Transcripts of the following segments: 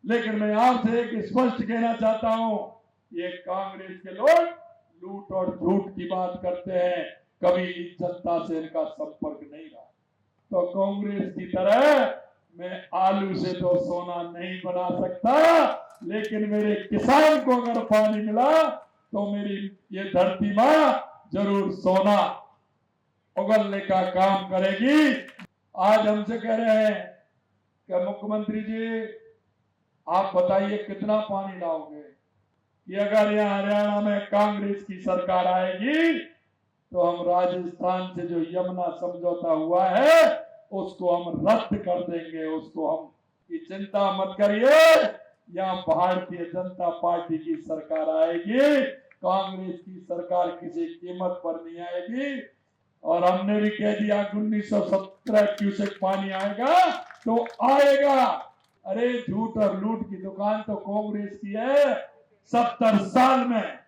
लेकिन मैं आपसे एक स्पष्ट कहना चाहता हूं, ये कांग्रेस के लोग लूट और झूठ की बात करते हैं, कभी जनता से इनका संपर्क नहीं रहा। तो कांग्रेस की तरह मैं आलू से तो सोना नहीं बना सकता, लेकिन मेरे किसान को अगर पानी मिला तो मेरी ये धरती मां जरूर सोना उगलने का काम करेगी। आज हमसे कह रहे हैं कि मुख्यमंत्री जी आप बताइए कितना पानी लाओगे, कि अगर यहाँ हरियाणा में कांग्रेस की सरकार आएगी तो हम राजस्थान से जो यमुना समझौता हुआ है उसको हम रद्द कर देंगे, उसको हम की चिंता मत करिए। यहाँ भारतीय जनता पार्टी की सरकार आएगी, कांग्रेस की सरकार किसी कीमत पर नहीं आएगी। और हमने भी कह दिया 1917 क्यूसेक पानी आएगा तो आएगा। अरे झूठ और लूट की दुकान तो कांग्रेस की है। 70 साल में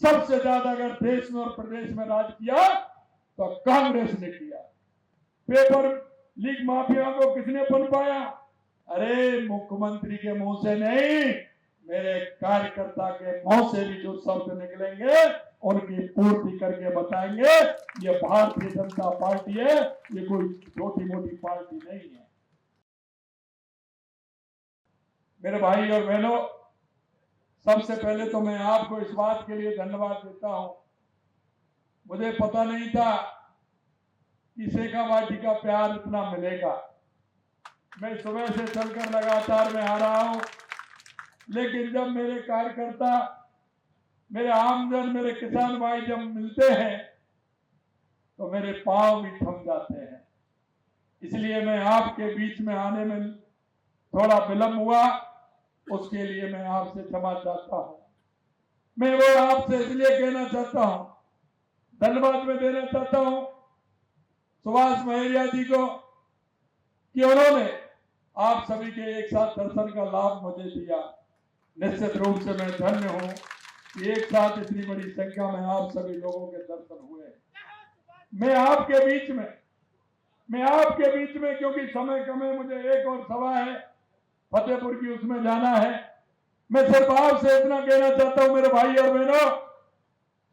सबसे ज्यादा अगर देश में और प्रदेश में राज किया तो कांग्रेस ने किया। पेपर लीक माफिया को किसने पनपाया? अरे मुख्यमंत्री के मुंह से नहीं, मेरे कार्यकर्ता के मुंह से भी जो शब्द निकलेंगे उनकी पूर्ति करके बताएंगे। ये भारतीय जनता पार्टी है, ये कोई छोटी मोटी पार्टी नहीं है। मेरे भाई और बहनों, सबसे पहले तो मैं आपको इस बात के लिए धन्यवाद देता हूं। मुझे पता नहीं था कि शेखावाटी का प्यार इतना मिलेगा। मैं सुबह से चलकर लगातार मैं आ रहा हूं, लेकिन जब मेरे कार्यकर्ता, मेरे आमजन, मेरे किसान भाई जब मिलते हैं तो मेरे पांव भी थम जाते हैं। इसलिए मैं आपके बीच में आने में थोड़ा विलंब हुआ, उसके लिए मैं आपसे क्षमा चाहता हूं। मैं वो आपसे इसलिए कहना चाहता हूं, धन्यवाद मैं देना चाहता हूं सुभाष महरिया जी को कि उन्होंने आप सभी के एक साथ दर्शन का लाभ मुझे दिया। निश्चित रूप से मैं धन्य हूं कि एक साथ इतनी बड़ी संख्या में आप सभी लोगों के दर्शन हुए। मैं आपके बीच में क्योंकि समय कम है, मुझे एक और सभा है फतेहपुर की, उसमें जाना है। मैं सिर्फ आपसे इतना कहना चाहता हूं मेरे भाई और बहनों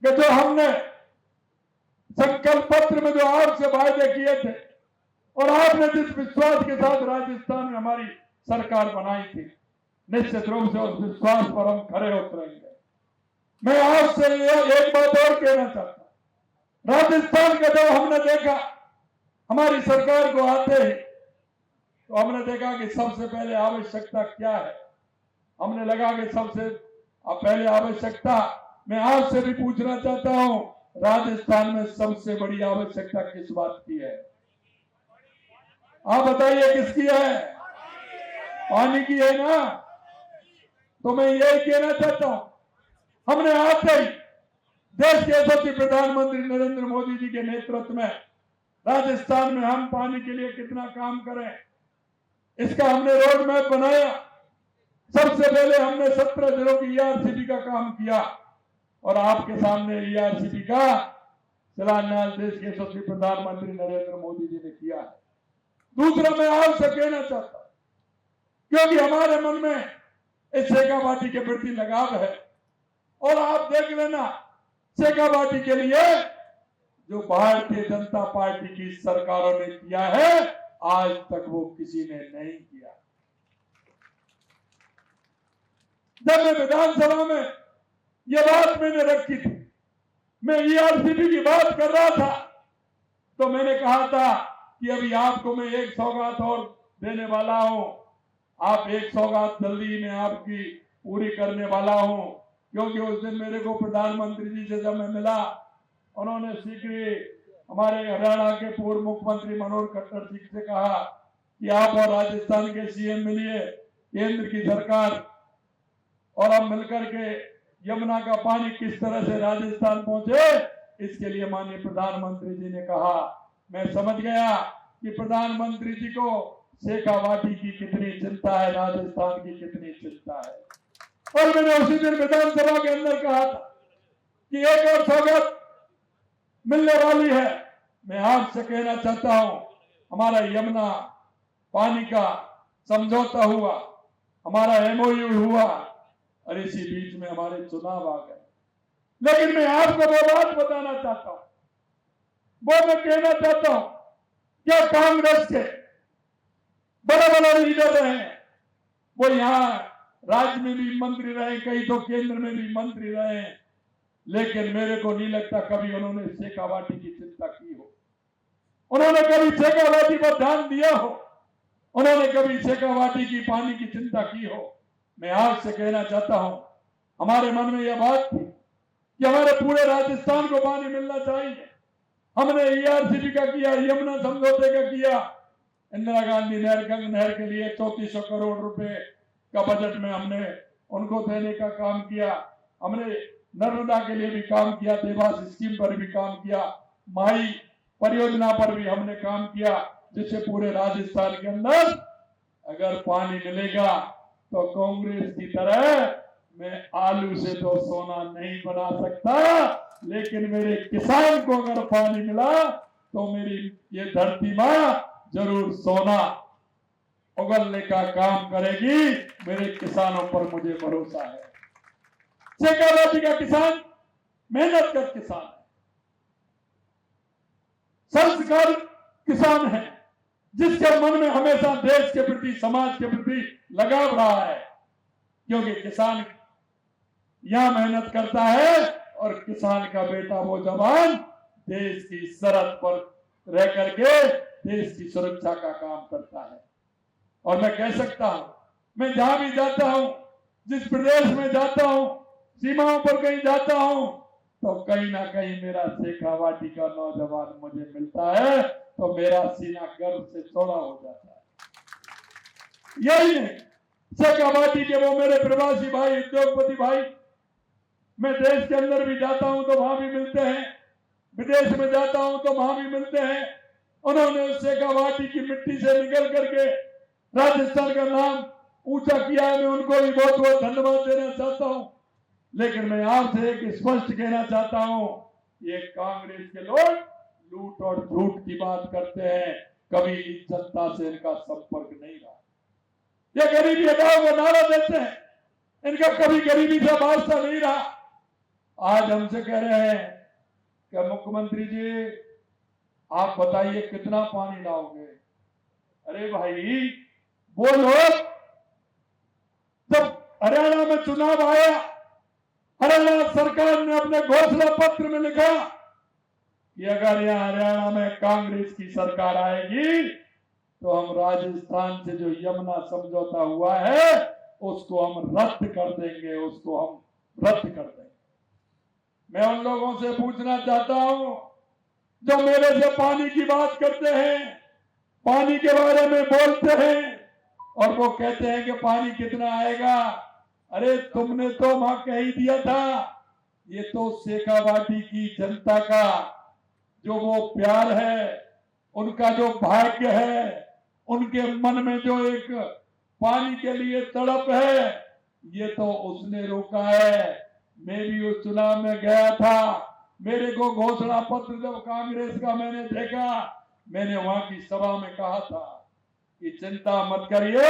कि जो हमने संकल्प पत्र में जो आपसे वायदे किए थे और आपने जिस विश्वास के साथ राजस्थान में हमारी सरकार बनाई थी, निश्चित रूप से उस विश्वास पर हम खरे उतरेंगे। मैं आपसे एक बात और कहना चाहता हूं, राजस्थान का जब हमने देखा हमारी सरकार को आते ही, तो हमने देखा कि सबसे पहले आवश्यकता क्या है। हमने लगा कि सबसे पहले आवश्यकता, मैं आपसे भी पूछना चाहता हूं, राजस्थान में सबसे बड़ी आवश्यकता किस बात की है? आप बताइए किसकी है? पानी की है ना? तो मैं यही कहना चाहता हूं, हमने आते ही देश के यशस्वी प्रधानमंत्री नरेंद्र मोदी जी के नेतृत्व में राजस्थान में हम पानी के लिए कितना काम करें, इसका हमने रोड मैप बनाया। सबसे पहले हमने 17 जिलों की ईआरसीपी का काम किया और आपके सामने ईआरसीपी का शिलान्यास देश के यशस्वी प्रधानमंत्री नरेंद्र मोदी जी ने किया है। दूसरा मैं आपसे कहना चाहता हूं, क्योंकि हमारे मन में इस शेखावाटी के प्रति लगाव है, और आप देख लेना शेखावाटी के लिए जो भारतीय जनता पार्टी की सरकारों ने किया है, आज तक वो किसी ने नहीं किया। जब मैं विधानसभा में ये बात मैंने रखी थी, मैं ईआरसीपी की बात कर रहा था, तो मैंने कहा था कि अभी आपको मैं एक सौगात और देने वाला हूं। आप एक सौगात जल्दी में आपकी पूरी करने वाला हूं, क्योंकि उस दिन मेरे को प्रधानमंत्री जी से जब मैं मिला, उन्होंने शीघ्र हमारे हरियाणा के पूर्व मुख्यमंत्री मनोहर खट्टर जी से कहा कि आप और राजस्थान के सीएम मिलिए, केंद्र की सरकार और हम मिलकर के यमुना का पानी किस तरह से राजस्थान पहुंचे, इसके लिए माननीय प्रधानमंत्री जी ने कहा। मैं समझ गया कि प्रधानमंत्री जी को शेखावाटी की कितनी चिंता है, राजस्थान की कितनी चिंता है। और मैंने उसी दिन विधानसभा के अंदर कहा था कि एक और सौगात मिलने वाली है। मैं आपसे कहना चाहता हूं, हमारा यमुना पानी का समझौता हुआ, हमारा एमओयू हुआ और इसी बीच में हमारे चुनाव आ गए। लेकिन मैं आपको वो बात बताना चाहता हूं, वो मैं कहना चाहता हूं, क्या कांग्रेस के बड़े बड़े लीडर रहे, वो यहाँ राज्य में भी मंत्री रहे, कई तो केंद्र में भी मंत्री रहे, लेकिन मेरे को नहीं लगता कभी उन्होंने शेखावाटी की चिंता की हो, उन्होंने कभी शेखावाटी पर ध्यान दिया हो, उन्होंने कभी शेखावाटी की पानी की चिंता की हो। मैं आपसे कहना चाहता हूं, हमारे मन में यह बात थी कि हमारे पूरे राजस्थान को पानी मिलना चाहिए। हमने ईआरसीपी का किया, यमुना समझौते का किया, इंदिरा गांधी नहर, गंग नहर के लिए 3400 करोड़ रुपए का बजट में हमने उनको देने का काम किया। हमने नर्मदा के लिए भी काम किया, देवास स्कीम पर भी काम किया, माई परियोजना पर भी हमने काम किया, जिससे पूरे राजस्थान के अंदर अगर पानी मिलेगा तो कांग्रेस की तरह मैं आलू से तो सोना नहीं बना सकता, लेकिन मेरे किसान को अगर पानी मिला तो मेरी ये धरती मां जरूर सोना उगलने का काम करेगी। मेरे किसानों पर मुझे भरोसा है। शेखावाटी का किसान मेहनत कर किसान है, संस्कार किसान है, जिसके मन में हमेशा देश के प्रति, समाज के प्रति लगाव रहा है, क्योंकि किसान यहां मेहनत करता है और किसान का बेटा वो जवान देश की सरहद पर रह करके देश की सुरक्षा का काम करता है। और मैं कह सकता हूं, मैं जहां भी जाता हूं, जिस प्रदेश में जाता हूं, सीमाओं पर कहीं जाता हूं, तो कहीं ना कहीं मेरा शेखावाटी का नौजवान मुझे मिलता है तो मेरा सीना गर्व से चौड़ा हो जाता है। यही नहीं, शेखावाटी के वो मेरे प्रवासी भाई, उद्योगपति भाई, मैं देश के अंदर भी जाता हूं तो वहां भी मिलते हैं, विदेश में जाता हूं तो वहां भी मिलते हैं। उन्होंने शेखावाटी की मिट्टी से निकल करके राजस्थान का नाम ऊंचा किया है, मैं उनको भी बहुत बहुत धन्यवाद देना चाहता हूं। लेकिन मैं आपसे एक स्पष्ट कहना चाहता हूं, ये कांग्रेस के लोग लूट और झूठ की बात करते हैं, कभी जनता से इनका संपर्क नहीं रहा। ये गरीबी हटाओ का नारा देते हैं, इनका कभी गरीबी से वास्ता नहीं रहा। आज हमसे कह रहे हैं कि मुख्यमंत्री जी आप बताइए कितना पानी लाओगे। अरे भाई, वो लोग जब हरियाणा में चुनाव आया, हरियाणा सरकार ने अपने घोषणा पत्र में लिखा कि अगर यहाँ हरियाणा में कांग्रेस की सरकार आएगी तो हम राजस्थान से जो यमुना समझौता हुआ है उसको हम रद्द कर देंगे, उसको हम रद्द कर देंगे। मैं उन लोगों से पूछना चाहता हूं जो मेरे से पानी की बात करते हैं, पानी के बारे में बोलते हैं और वो कहते हैं कि पानी कितना आएगा। अरे तुमने तो वहां कह ही दिया था, ये तो शेखावाटी की जनता का जो वो प्यार है, उनका जो भाग्य है, उनके मन में जो एक पानी के लिए तड़प है, ये तो उसने रोका है। मैं भी उस चुनाव में गया था, मेरे को घोषणा पत्र जब कांग्रेस का मैंने देखा, मैंने वहां की सभा में कहा था कि चिंता मत करिए,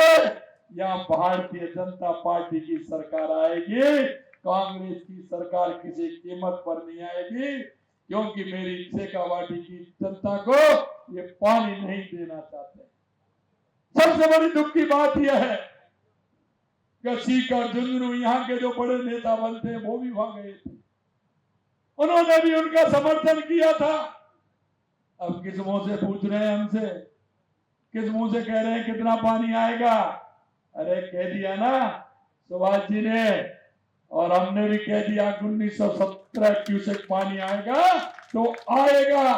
यहाँ भारतीय जनता पार्टी की सरकार आएगी, कांग्रेस की सरकार किसी कीमत पर नहीं आएगी, क्योंकि मेरी शेखावाटी की जनता को ये पानी नहीं देना चाहते। सबसे बड़ी दुख की बात यह है कि सीकर, झुंझुनू, यहाँ के जो बड़े नेता बनते हैं वो भी वहां गए थे, उन्होंने भी उनका समर्थन किया था। अब किस मुंह से पूछ रहे हैं हमसे, किस मुंह से कह रहे हैं कितना पानी आएगा? अरे कह दिया ना सुभाष जी ने, और हमने भी कह दिया 1917 क्यूसेक पानी आएगा तो आएगा,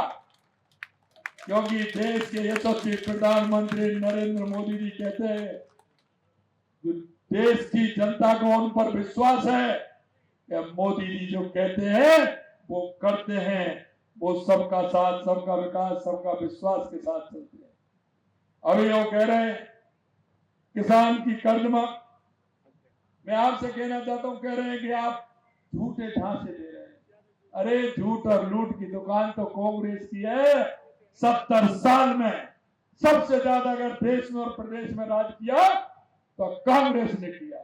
क्योंकि देश के यशस्वी प्रधानमंत्री नरेंद्र मोदी जी कहते हैं देश की जनता को उन पर विश्वास है कि मोदी जी जो कहते हैं वो करते हैं, वो सबका साथ, सबका विकास, सबका विश्वास के साथ चलते हैं। अभी वो कह रहे हैं किसान की कर्ज माफ, मैं आपसे कहना चाहता हूं, कह रहे हैं कि आप झूठे झांसे दे रहे हैं। अरे झूठ और लूट की दुकान तो कांग्रेस की है। 70 साल में सबसे ज्यादा अगर देश में और प्रदेश में राज किया तो कांग्रेस ने किया।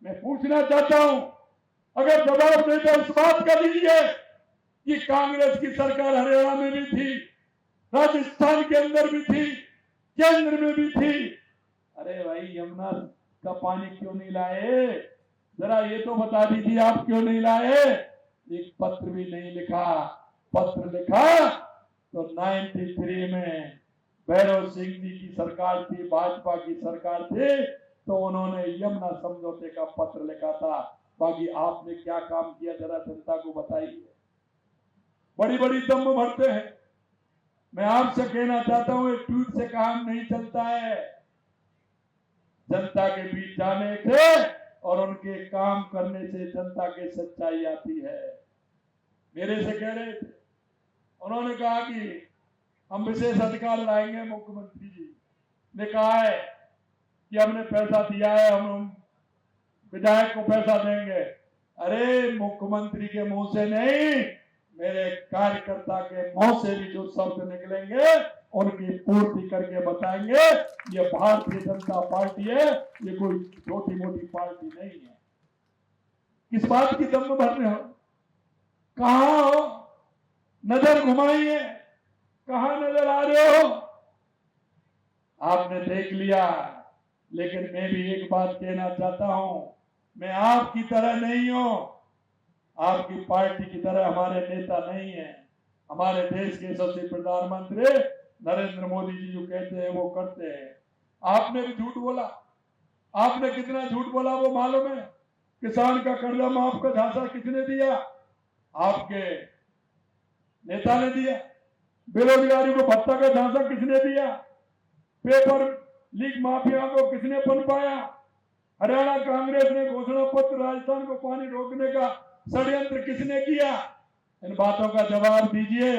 मैं पूछना चाहता हूं, अगर जवाब दे तो इस बात का दीजिए कि कांग्रेस की सरकार हरियाणा में भी थी, राजस्थान के अंदर भी थी, केंद्र में भी थी। अरे भाई, यमुना का पानी क्यों नहीं लाए? जरा ये तो बता दीजिए, आप क्यों नहीं लाए? एक पत्र भी नहीं लिखा। पत्र लिखा तो 93 में भैरव सिंह जी की सरकार थी, भाजपा की सरकार थी, तो उन्होंने यमुना समझौते का पत्र लिखा था। बाकी आपने क्या काम किया, जरा जनता को बताइए। बड़ी बड़ी दम भरते हैं। मैं आपसे कहना चाहता हूं, एक ट्वीट से काम नहीं चलता है। जनता के बीच जाने से और उनके काम करने से जनता की सच्चाई आती है। मेरे से कह रहे थे, उन्होंने कहा कि हम विशेष अधिकार लाएंगे। मुख्यमंत्री जी ने कहा है कि हमने पैसा दिया है, हम विधायक को पैसा देंगे। अरे मुख्यमंत्री के मुंह से नहीं, मेरे कार्यकर्ता के मुंह से भी जो शब्द निकलेंगे उनकी पूर्ति करके बताएंगे। ये भारतीय जनता पार्टी है, ये कोई छोटी मोटी पार्टी नहीं है। किस बात की दम भर रहे हो? कहां हो? नजर घुमाइए, कहां नजर आ रहे हो? आपने देख लिया। लेकिन मैं भी एक बात कहना चाहता हूं, मैं आपकी तरह नहीं हूं, आपकी पार्टी की तरह हमारे नेता नहीं है। हमारे देश के यशस्वी प्रधानमंत्री नरेंद्र मोदी जी जो कहते हैं वो करते हैं। आपने भी झूठ बोला। आपने कितना झूठ बोला वो मालूम है? किसान का कर्जा माफ का झांसा किसने दिया? आपके नेता ने दिया। बेरोजगारी को भत्ता का झांसा किसने दिया? पेपर लीक माफिया को किसने पनपाया? हरियाणा कांग्रेस ने घोषणा पत्र, राजस्थान को पानी रोकने का षड्यंत्र किसने किया? इन बातों का जवाब दीजिए।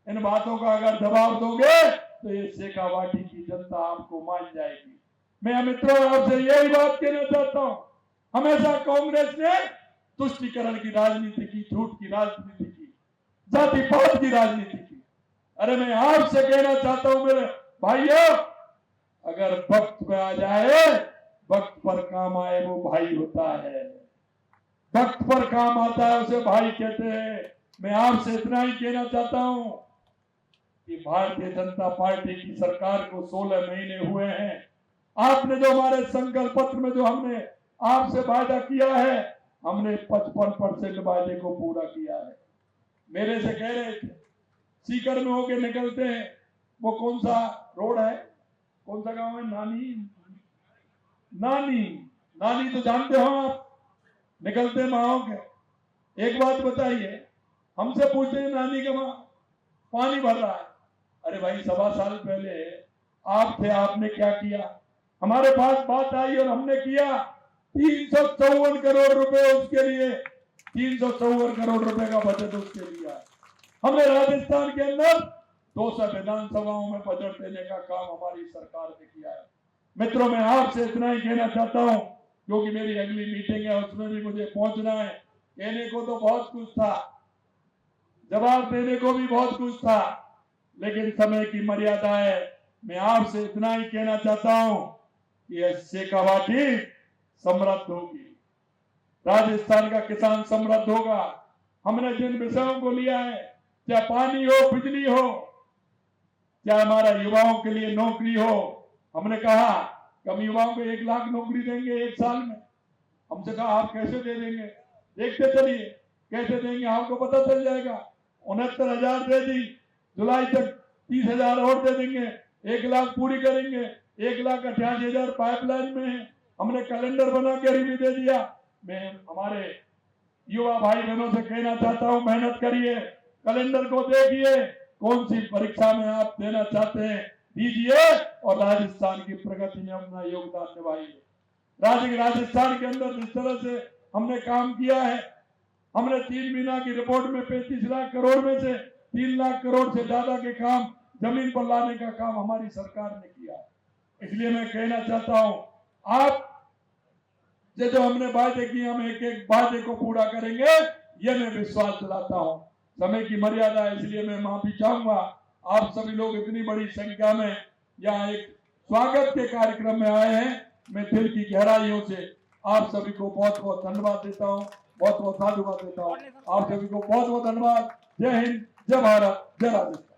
इन बातों का अगर जवाब दोगे तो ये शेखावाटी की जनता आपको मान जाएगी। मैं मित्रों आपसे यही बात कहना चाहता हूं, हमेशा कांग्रेस ने तुष्टीकरण की राजनीति की, झूठ की राजनीति की, जातिपात की राजनीति की। अरे मैं आपसे कहना चाहता हूं मेरे भाइयों, अगर वक्त पे आ जाए, वक्त पर काम आए वो भाई होता है। वक्त पर काम आता है उसे भाई कहते हैं। मैं आपसे इतना ही कहना चाहता हूं कि भारतीय जनता पार्टी की सरकार को 16 महीने हुए हैं। आपने जो हमारे संकल्प पत्र में जो हमने आपसे वायदा किया है, हमने 55% वायदे को पूरा किया है। मेरे से कह रहे थे सीकर में होके निकलते हैं, वो कौन सा रोड है, कौन सा गांव है? नानी तो जानते हो आप, निकलते माओ के। एक बात बताइए, हमसे पूछते हैं नानी के वहां पानी भर रहा है। अरे भाई, 1.25 साल पहले आप थे, आपने क्या किया? हमारे पास बात आई और हमने किया। 354 करोड़ रुपए उसके लिए, 354 करोड़ रुपए का बजट उसके लिया। हमने राजस्थान के अंदर 200 विधानसभाओं में बजट देने का काम हमारी सरकार ने किया है। मित्रों, मैं आपसे इतना ही कहना चाहता हूं, क्योंकि मेरी अगली मीटिंग है, उसमें भी मुझे पहुंचना है। कहने को तो बहुत कुछ था, जवाब देने को भी बहुत कुछ था, लेकिन समय की मर्यादा है। मैं आपसे इतना ही कहना चाहता हूं कि यह शेखावाटी समृद्ध होगी, राजस्थान का किसान समृद्ध होगा। हमने जिन विषयों को लिया है, चाहे पानी हो, बिजली हो, चाहे हमारा युवाओं के लिए नौकरी हो, हमने कहा कि हम युवाओं को 1 लाख नौकरी देंगे 1 साल में। हमसे कहा आप कैसे दे देंगे? देखते चलिए कैसे देंगे, आपको पता चल जाएगा। 69,000 दे दी, जुलाई तक 30,000 और दे देंगे, 1 लाख पूरी करेंगे। 1,88,000 पाइपलाइन में है। हमने कैलेंडर बना के भी दे दिया। मैं हमारे युवा भाई बहनों से कहना चाहता हूं, मेहनत करिए, कैलेंडर को देखिए, कौन सी परीक्षा में आप देना चाहते हैं दीजिए और राजस्थान की प्रगति में अपना योगदान निभाइए। राजस्थान के अंदर जिस तरह से हमने काम किया है, हमने 3 महीना की रिपोर्ट में 35 लाख करोड़ में से 3 लाख करोड़ से ज्यादा के काम जमीन पर लाने का काम हमारी सरकार ने किया। इसलिए मैं कहना चाहता हूं, आप जो हमने वायदे किए, हम एक एक वायदे को पूरा करेंगे, ये मैं विश्वास दिलाता हूं। समय की मर्यादा है, इसलिए मैं माफी चाहूंगा। आप सभी लोग इतनी बड़ी संख्या में यहाँ एक स्वागत के कार्यक्रम में आए हैं, मैं दिल की गहराइयों से आप सभी को बहुत बहुत धन्यवाद देता हूँ, बहुत बहुत साधुवाद देता हूँ। आप सभी को बहुत बहुत धन्यवाद। जय हिंद, जय भारत, जय राजस्थान।